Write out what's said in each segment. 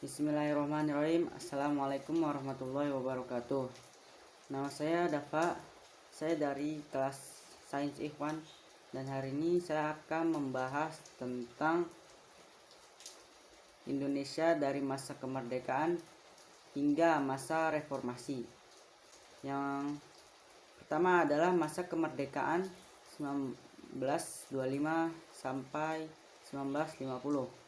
Bismillahirrahmanirrahim. Assalamualaikum warahmatullahi wabarakatuh. Nama saya Dafa. Saya dari kelas Sains Ikhwan. Dan hari ini saya akan membahas tentang Indonesia dari masa kemerdekaan hingga masa reformasi. Yang pertama adalah masa kemerdekaan 1925 sampai 1950.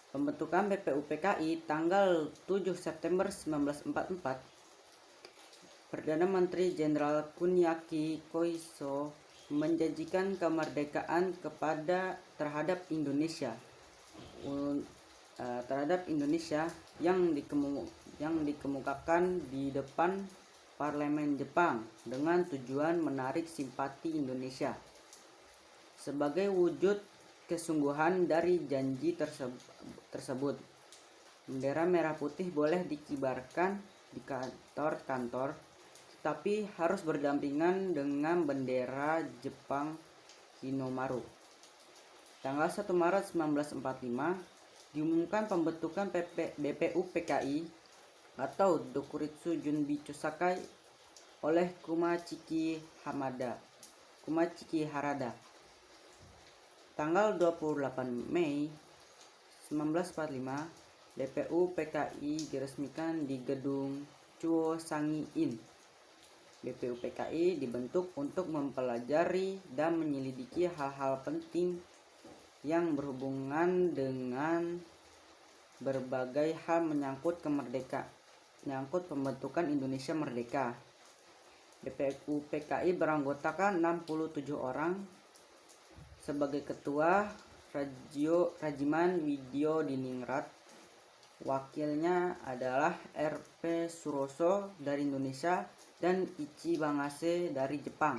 Pembentukan BPUPKI tanggal 7 September 1944, Perdana Menteri Jenderal Kuniaki Koiso menjanjikan kemerdekaan terhadap Indonesia yang dikemukakan di depan Parlemen Jepang dengan tujuan menarik simpati Indonesia. Sebagai wujud kesungguhan dari janji tersebut, bendera merah putih boleh dikibarkan di kantor-kantor, tetapi harus berdampingan dengan bendera Jepang Hinomaru. Tanggal 1 Maret 1945 diumumkan pembentukan BPUPKI atau Dokuritsu Junbi Chosakai oleh Kumachiki Harada. Tanggal 28 Mei 1945, BPUPKI diresmikan di Gedung Chuo-Sangi-in. BPUPKI dibentuk untuk mempelajari dan menyelidiki hal-hal penting yang berhubungan dengan berbagai hal menyangkut pembentukan Indonesia merdeka. BPUPKI beranggotakan 67 orang. Sebagai ketua, Rajiman Widyo Diningrat. Wakilnya adalah R.P. Suroso dari Indonesia dan Ichi Bangase dari Jepang.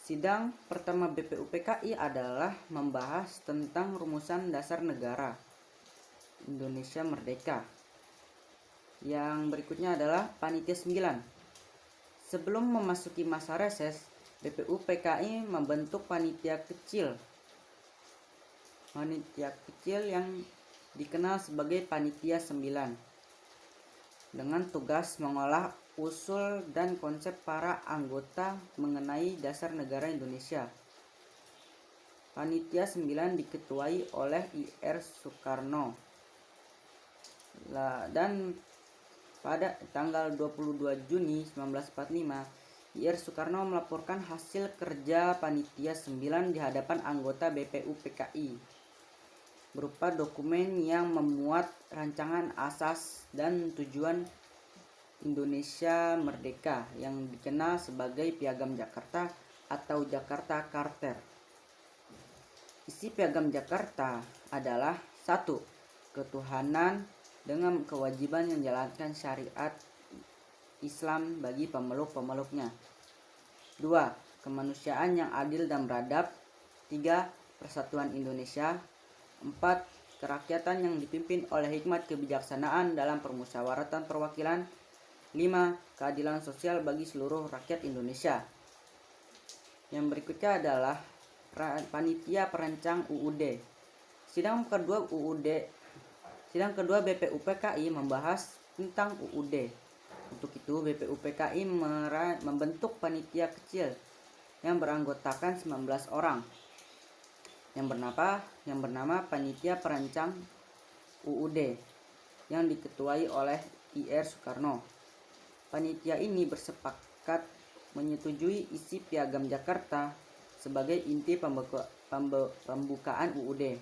Sidang pertama BPUPKI adalah membahas tentang rumusan dasar negara Indonesia Merdeka. Yang berikutnya adalah Panitia 9. Sebelum memasuki masa reses, BPUPKI membentuk panitia kecil yang dikenal sebagai Panitia 9 dengan tugas mengolah usul dan konsep para anggota mengenai dasar negara Indonesia. Panitia 9 diketuai oleh I.R. Soekarno. Dan pada tanggal 22 Juni 1945, I.R. Soekarno melaporkan hasil kerja Panitia 9 di hadapan anggota BPUPKI berupa dokumen yang memuat rancangan asas dan tujuan Indonesia Merdeka yang dikenal sebagai Piagam Jakarta atau Jakarta Charter. Isi Piagam Jakarta adalah 1. Ketuhanan dengan kewajiban menjalankan syariat Islam bagi pemeluk-pemeluknya. 2. Kemanusiaan yang adil dan beradab. 3. Persatuan Indonesia. 4. Kerakyatan yang dipimpin oleh hikmat kebijaksanaan dalam permusyawaratan perwakilan. 5. Keadilan sosial bagi seluruh rakyat Indonesia. Yang berikutnya adalah Panitia Perancang UUD. Sidang kedua BPUPKI membahas tentang UUD. Untuk itu, BPUPKI membentuk panitia kecil yang beranggotakan 19 orang yang bernama Panitia Perancang UUD yang diketuai oleh I.R. Soekarno. Panitia ini bersepakat menyetujui isi Piagam Jakarta sebagai inti pembukaan UUD.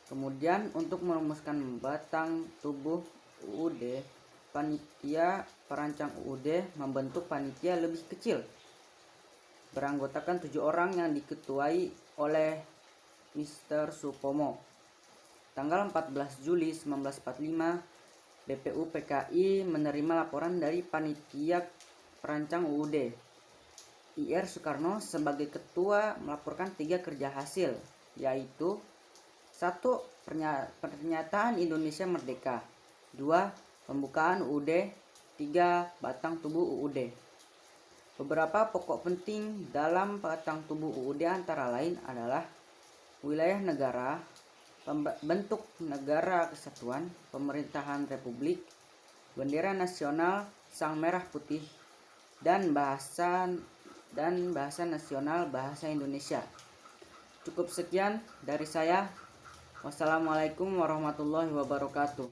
Kemudian untuk merumuskan batang tubuh UUD, Panitia Perancang UUD membentuk panitia lebih kecil beranggotakan 7 orang yang diketuai oleh Mr. Supomo. Tanggal 14 Juli 1945, BPUPKI menerima laporan dari Panitia Perancang UUD. I.R. Soekarno sebagai ketua melaporkan 3 kerja hasil, yaitu 1. Pernyataan Indonesia Merdeka. 2. Pembukaan UUD. 3. Batang tubuh UUD. Beberapa pokok penting dalam batang tubuh UUD antara lain adalah wilayah negara, bentuk negara kesatuan, pemerintahan republik, bendera nasional, sang merah putih, dan bahasa nasional bahasa Indonesia. Cukup sekian dari saya. Wassalamualaikum warahmatullahi wabarakatuh.